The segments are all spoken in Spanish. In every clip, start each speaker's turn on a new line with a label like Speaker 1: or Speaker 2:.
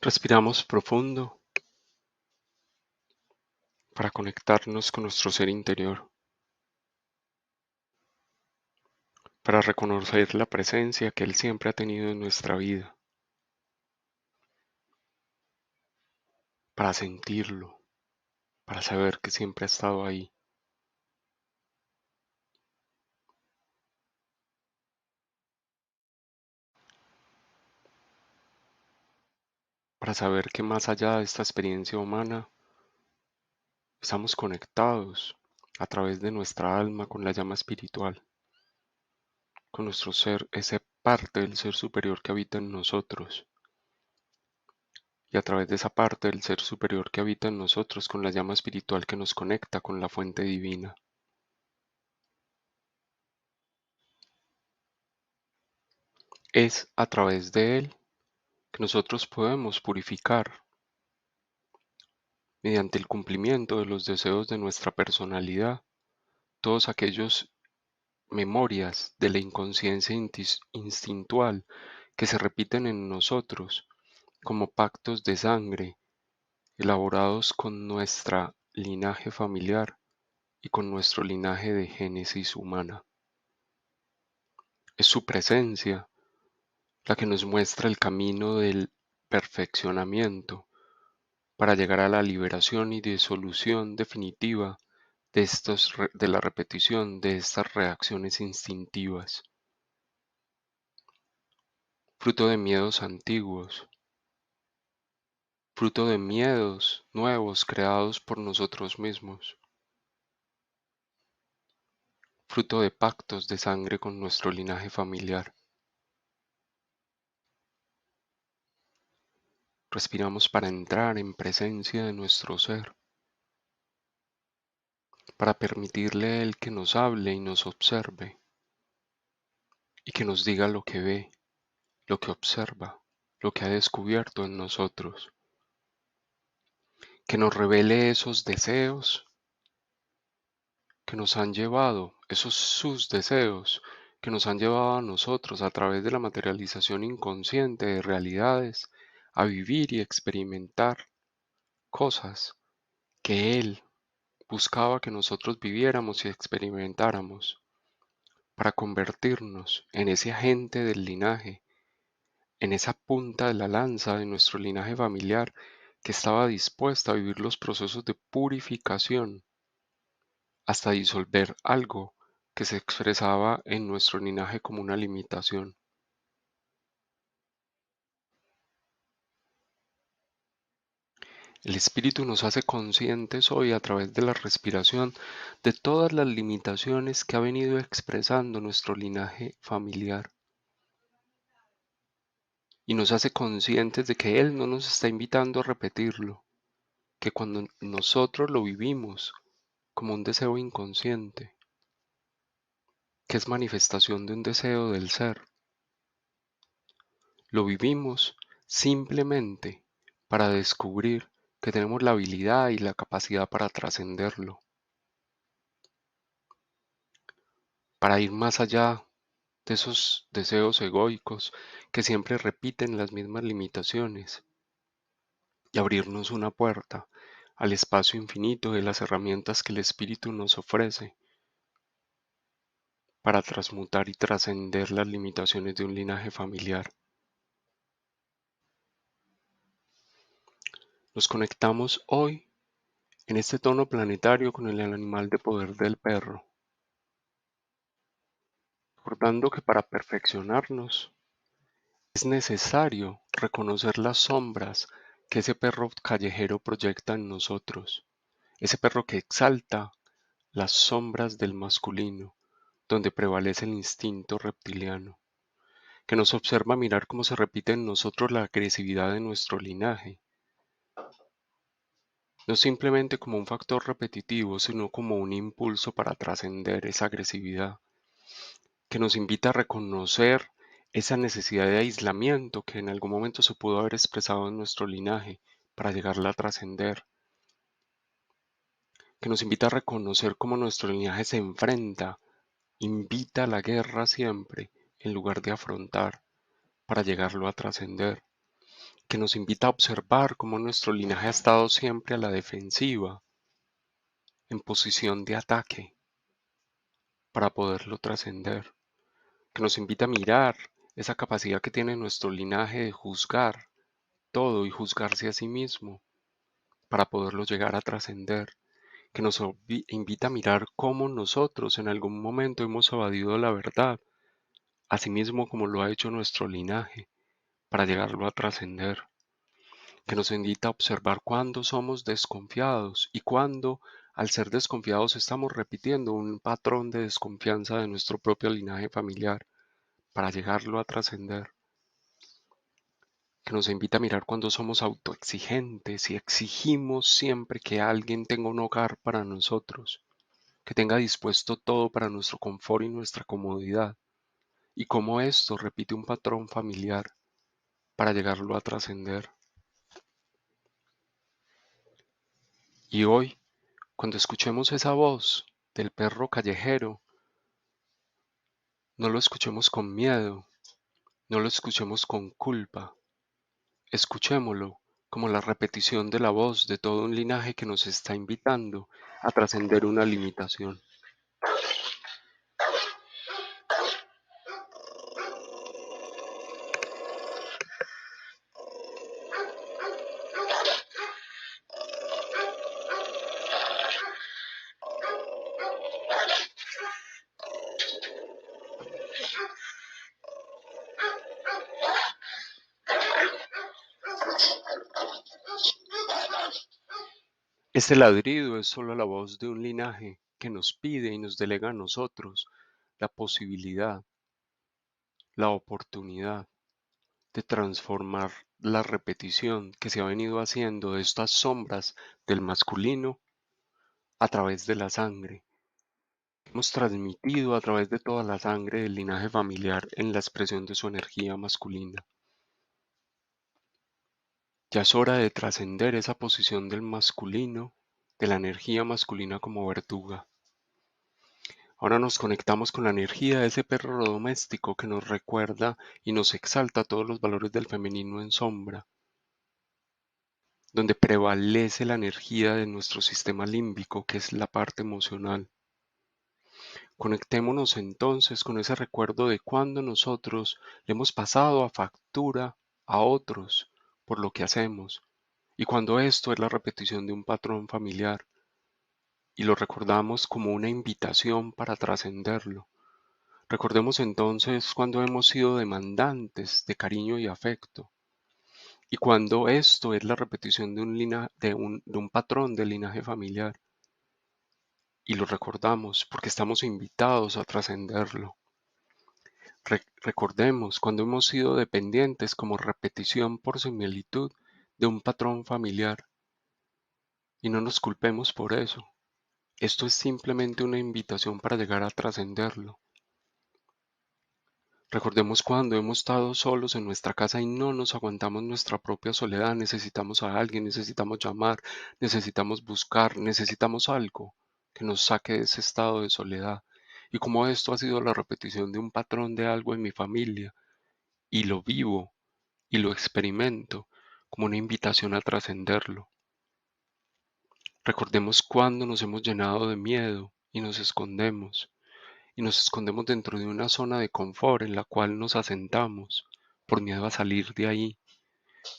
Speaker 1: Respiramos profundo para conectarnos con nuestro ser interior, para reconocer la presencia que Él siempre ha tenido en nuestra vida, para sentirlo, para saber que siempre ha estado ahí, para saber que más allá de esta experiencia humana, estamos conectados a través de nuestra alma con la llama espiritual, con nuestro ser, esa parte del ser superior que habita en nosotros, y a través de esa parte del ser superior que habita en nosotros con la llama espiritual que nos conecta con la fuente divina. Es a través de Él que nosotros podemos purificar mediante el cumplimiento de los deseos de nuestra personalidad todos aquellos memorias de la inconsciencia instintual que se repiten en nosotros como pactos de sangre elaborados con nuestra linaje familiar y con nuestro linaje de génesis humana. Es su presencia la que nos muestra el camino del perfeccionamiento para llegar a la liberación y disolución definitiva de la repetición de estas reacciones instintivas, fruto de miedos antiguos, fruto de miedos nuevos creados por nosotros mismos, fruto de pactos de sangre con nuestro linaje familiar. Respiramos para entrar en presencia de nuestro ser, para permitirle a Él que nos hable y nos observe, y que nos diga lo que ve, lo que observa, lo que ha descubierto en nosotros, que nos revele esos deseos que nos han llevado, esos sus deseos que nos han llevado a nosotros a través de la materialización inconsciente de realidades, a vivir y experimentar cosas que Él buscaba que nosotros viviéramos y experimentáramos, para convertirnos en ese agente del linaje, en esa punta de la lanza de nuestro linaje familiar que estaba dispuesta a vivir los procesos de purificación hasta disolver algo que se expresaba en nuestro linaje como una limitación. El espíritu nos hace conscientes hoy a través de la respiración de todas las limitaciones que ha venido expresando nuestro linaje familiar y nos hace conscientes de que Él no nos está invitando a repetirlo, que cuando nosotros lo vivimos como un deseo inconsciente, que es manifestación de un deseo del ser, lo vivimos simplemente para descubrir que tenemos la habilidad y la capacidad para trascenderlo, para ir más allá de esos deseos egoicos que siempre repiten las mismas limitaciones y abrirnos una puerta al espacio infinito de las herramientas que el espíritu nos ofrece para transmutar y trascender las limitaciones de un linaje familiar. Nos conectamos hoy en este tono planetario con el animal de poder del perro, recordando que para perfeccionarnos es necesario reconocer las sombras que ese perro callejero proyecta en nosotros, ese perro que exalta las sombras del masculino, donde prevalece el instinto reptiliano, que nos observa mirar cómo se repite en nosotros la agresividad de nuestro linaje, no simplemente como un factor repetitivo, sino como un impulso para trascender esa agresividad, que nos invita a reconocer esa necesidad de aislamiento que en algún momento se pudo haber expresado en nuestro linaje para llegarla a trascender, que nos invita a reconocer cómo nuestro linaje se enfrenta, invita a la guerra siempre, en lugar de afrontar, para llegarlo a trascender, que nos invita a observar cómo nuestro linaje ha estado siempre a la defensiva, en posición de ataque, para poderlo trascender, que nos invita a mirar esa capacidad que tiene nuestro linaje de juzgar todo y juzgarse a sí mismo, para poderlo llegar a trascender, que nos invita a mirar cómo nosotros en algún momento hemos evadido la verdad, así mismo como lo ha hecho nuestro linaje, para llegarlo a trascender, que nos invita a observar cuándo somos desconfiados y cuándo, al ser desconfiados, estamos repitiendo un patrón de desconfianza de nuestro propio linaje familiar, para llegarlo a trascender, que nos invita a mirar cuando somos autoexigentes y exigimos siempre que alguien tenga un hogar para nosotros, que tenga dispuesto todo para nuestro confort y nuestra comodidad, y cómo esto repite un patrón familiar para llegarlo a trascender. Y hoy, cuando escuchemos esa voz del perro callejero, no lo escuchemos con miedo, no lo escuchemos con culpa, escuchémoslo como la repetición de la voz de todo un linaje que nos está invitando a trascender una limitación. Este ladrido es solo la voz de un linaje que nos pide y nos delega a nosotros la posibilidad, la oportunidad de transformar la repetición que se ha venido haciendo de estas sombras del masculino a través de la sangre. Hemos transmitido a través de toda la sangre del linaje familiar en la expresión de su energía masculina. Ya es hora de trascender esa posición del masculino, de la energía masculina como verduga. Ahora nos conectamos con la energía de ese perro doméstico que nos recuerda y nos exalta todos los valores del femenino en sombra, donde prevalece la energía de nuestro sistema límbico, que es la parte emocional. Conectémonos entonces con ese recuerdo de cuando nosotros le hemos pasado a factura a otros por lo que hacemos, y cuando esto es la repetición de un patrón familiar, y lo recordamos como una invitación para trascenderlo. Recordemos entonces cuando hemos sido demandantes de cariño y afecto, y cuando esto es la repetición de un patrón de linaje familiar, y lo recordamos porque estamos invitados a trascenderlo. Recordemos cuando hemos sido dependientes como repetición por similitud de un patrón familiar, y no nos culpemos por eso. Esto es simplemente una invitación para llegar a trascenderlo. Recordemos cuando hemos estado solos en nuestra casa y no nos aguantamos nuestra propia soledad, necesitamos a alguien, necesitamos llamar, necesitamos buscar, necesitamos algo que nos saque de ese estado de soledad. Y como esto ha sido la repetición de un patrón de algo en mi familia, y lo vivo y lo experimento como una invitación a trascenderlo. Recordemos cuando nos hemos llenado de miedo y nos escondemos dentro de una zona de confort en la cual nos asentamos por miedo a salir de ahí.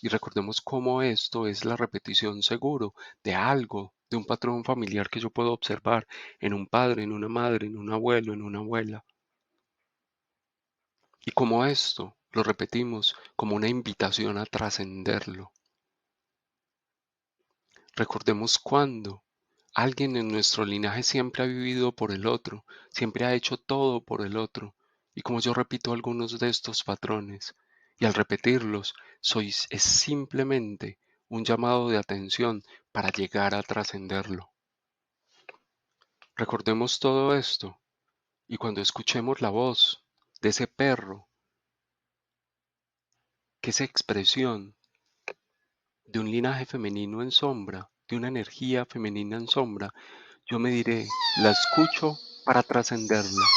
Speaker 1: Y recordemos cómo esto es la repetición seguro de algo, de un patrón familiar que yo puedo observar en un padre, en una madre, en un abuelo, en una abuela. Y cómo esto lo repetimos como una invitación a trascenderlo. Recordemos cuando alguien en nuestro linaje siempre ha vivido por el otro, siempre ha hecho todo por el otro, y como yo repito algunos de estos patrones, y al repetirlos, es simplemente un llamado de atención para llegar a trascenderlo. Recordemos todo esto, y cuando escuchemos la voz de ese perro, que es expresión de un linaje femenino en sombra, de una energía femenina en sombra, yo me diré, la escucho para trascenderla.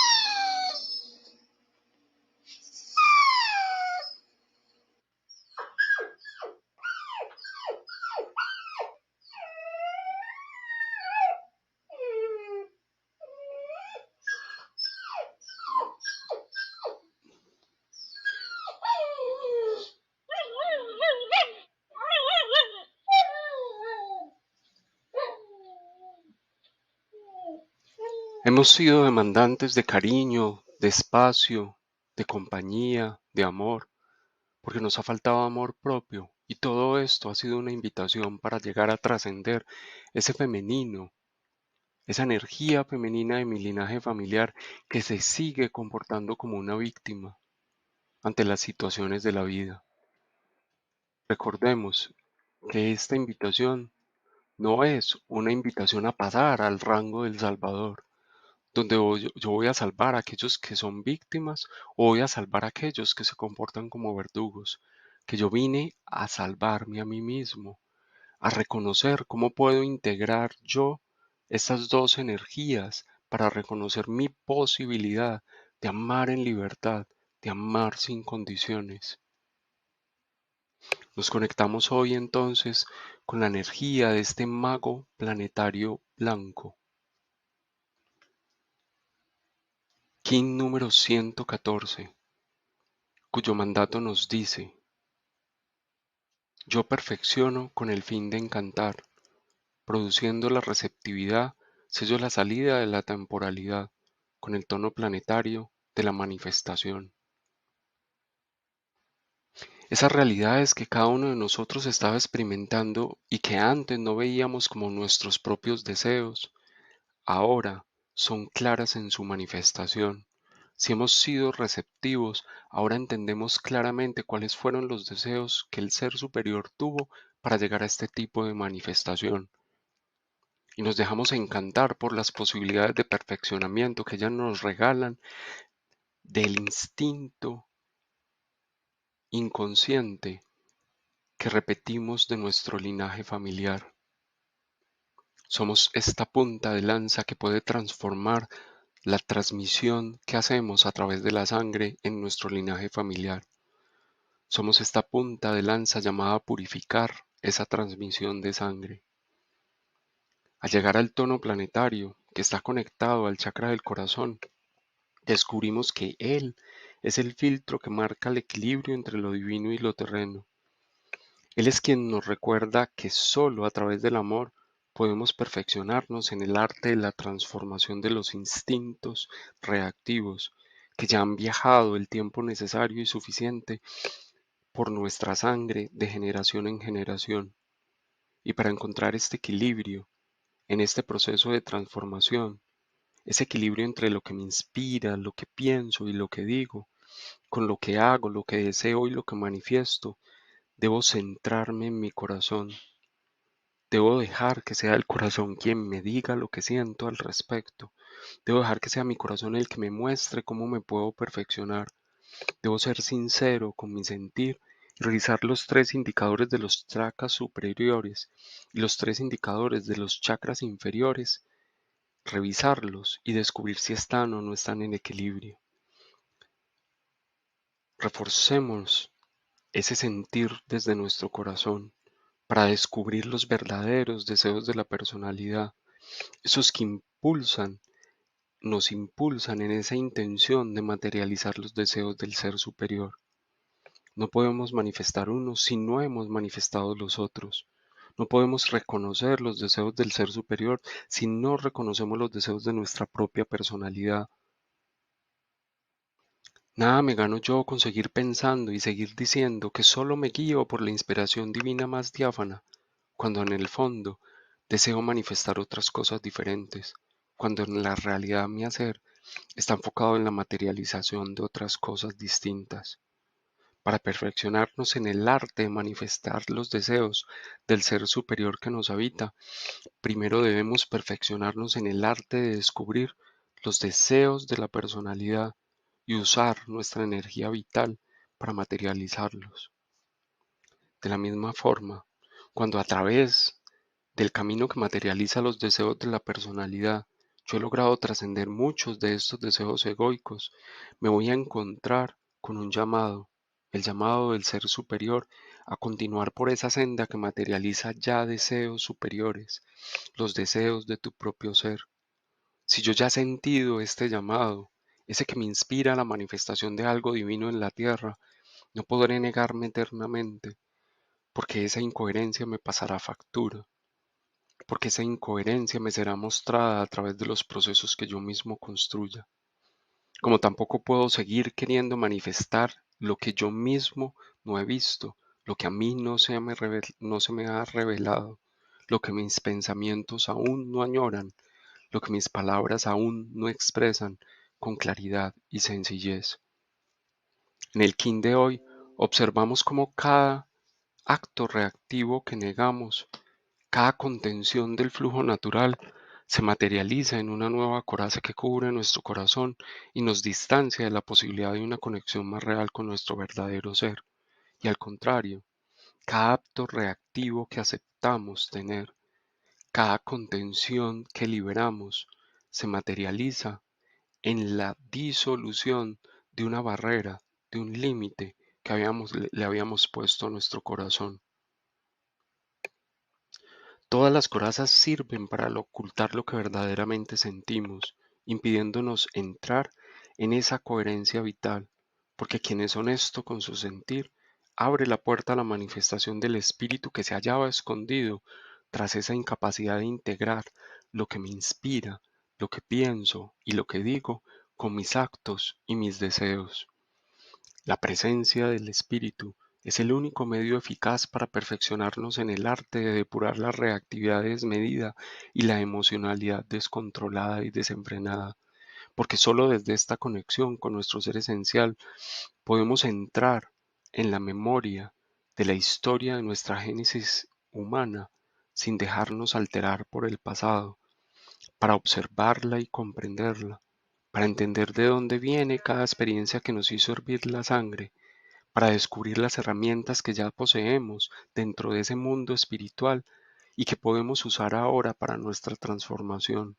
Speaker 1: Hemos sido demandantes de cariño, de espacio, de compañía, de amor, porque nos ha faltado amor propio, y todo esto ha sido una invitación para llegar a trascender ese femenino, esa energía femenina de mi linaje familiar que se sigue comportando como una víctima ante las situaciones de la vida. Recordemos que esta invitación no es una invitación a pasar al rango del Salvador, donde yo voy a salvar a aquellos que son víctimas o voy a salvar a aquellos que se comportan como verdugos, que yo vine a salvarme a mí mismo, a reconocer cómo puedo integrar yo estas dos energías para reconocer mi posibilidad de amar en libertad, de amar sin condiciones. Nos conectamos hoy entonces con la energía de este mago planetario blanco. King número 114, cuyo mandato nos dice: yo perfecciono con el fin de encantar, produciendo la receptividad, sello la salida de la temporalidad, con el tono planetario de la manifestación. Esas realidades que cada uno de nosotros estaba experimentando y que antes no veíamos como nuestros propios deseos, ahora son claras en su manifestación. Si hemos sido receptivos, ahora entendemos claramente cuáles fueron los deseos que el ser superior tuvo para llegar a este tipo de manifestación. Y nos dejamos encantar por las posibilidades de perfeccionamiento que ellas nos regalan del instinto inconsciente que repetimos de nuestro linaje familiar. Somos esta punta de lanza que puede transformar la transmisión que hacemos a través de la sangre en nuestro linaje familiar. Somos esta punta de lanza llamada a purificar esa transmisión de sangre. Al llegar al tono planetario, que está conectado al chakra del corazón, descubrimos que él es el filtro que marca el equilibrio entre lo divino y lo terreno. Él es quien nos recuerda que solo a través del amor podemos perfeccionarnos en el arte de la transformación de los instintos reactivos que ya han viajado el tiempo necesario y suficiente por nuestra sangre de generación en generación. Y para encontrar este equilibrio en este proceso de transformación, ese equilibrio entre lo que me inspira, lo que pienso y lo que digo, con lo que hago, lo que deseo y lo que manifiesto, debo centrarme en mi corazón. Debo dejar que sea el corazón quien me diga lo que siento al respecto. Debo dejar que sea mi corazón el que me muestre cómo me puedo perfeccionar. Debo ser sincero con mi sentir y revisar los tres indicadores de los chakras superiores y los tres indicadores de los chakras inferiores, revisarlos y descubrir si están o no están en equilibrio. Reforcemos ese sentir desde nuestro corazón para descubrir los verdaderos deseos de la personalidad, esos que nos impulsan en esa intención de materializar los deseos del ser superior. No podemos manifestar unos si no hemos manifestado los otros. No podemos reconocer los deseos del ser superior si no reconocemos los deseos de nuestra propia personalidad. Nada me gano yo con seguir pensando y seguir diciendo que solo me guío por la inspiración divina más diáfana, cuando en el fondo deseo manifestar otras cosas diferentes, cuando en la realidad mi hacer está enfocado en la materialización de otras cosas distintas. Para perfeccionarnos en el arte de manifestar los deseos del ser superior que nos habita, primero debemos perfeccionarnos en el arte de descubrir los deseos de la personalidad y usar nuestra energía vital para materializarlos. De la misma forma, cuando a través del camino que materializa los deseos de la personalidad, yo he logrado trascender muchos de estos deseos egoicos, me voy a encontrar con un llamado, el llamado del ser superior, a continuar por esa senda que materializa ya deseos superiores, los deseos de tu propio ser. Si yo ya he sentido este llamado, ese que me inspira a la manifestación de algo divino en la tierra, no podré negarme eternamente, porque esa incoherencia me pasará factura. porque esa incoherencia me será mostrada a través de los procesos que yo mismo construya. Como tampoco puedo seguir queriendo manifestar lo que yo mismo no he visto, lo que a mí no se me ha revelado, lo que mis pensamientos aún no añoran, lo que mis palabras aún no expresan con claridad y sencillez. En el Kin de hoy observamos cómo cada acto reactivo que negamos, cada contención del flujo natural, se materializa en una nueva coraza que cubre nuestro corazón y nos distancia de la posibilidad de una conexión más real con nuestro verdadero ser. Y al contrario, cada acto reactivo que aceptamos tener, cada contención que liberamos, se materializa en la disolución de una barrera, de un límite que le habíamos puesto a nuestro corazón. Todas las corazas sirven para ocultar lo que verdaderamente sentimos, impidiéndonos entrar en esa coherencia vital, porque quien es honesto con su sentir abre la puerta a la manifestación del espíritu que se hallaba escondido tras esa incapacidad de integrar lo que me inspira, lo que pienso y lo que digo con mis actos y mis deseos. La presencia del Espíritu es el único medio eficaz para perfeccionarnos en el arte de depurar la reactividad desmedida y la emocionalidad descontrolada y desenfrenada, porque solo desde esta conexión con nuestro ser esencial podemos entrar en la memoria de la historia de nuestra génesis humana sin dejarnos alterar por el pasado, para observarla y comprenderla, para entender de dónde viene cada experiencia que nos hizo hervir la sangre, para descubrir las herramientas que ya poseemos dentro de ese mundo espiritual y que podemos usar ahora para nuestra transformación.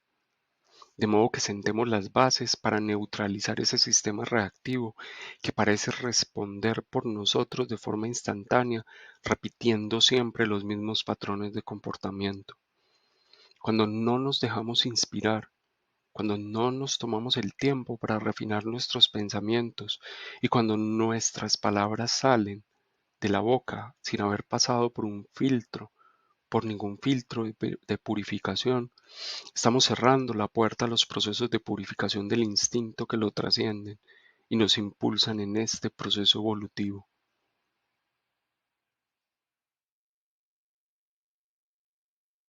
Speaker 1: De modo que sentemos las bases para neutralizar ese sistema reactivo que parece responder por nosotros de forma instantánea, repitiendo siempre los mismos patrones de comportamiento. Cuando no nos dejamos inspirar, cuando no nos tomamos el tiempo para refinar nuestros pensamientos y cuando nuestras palabras salen de la boca sin haber pasado por ningún filtro de purificación, estamos cerrando la puerta a los procesos de purificación del instinto que lo trascienden y nos impulsan en este proceso evolutivo.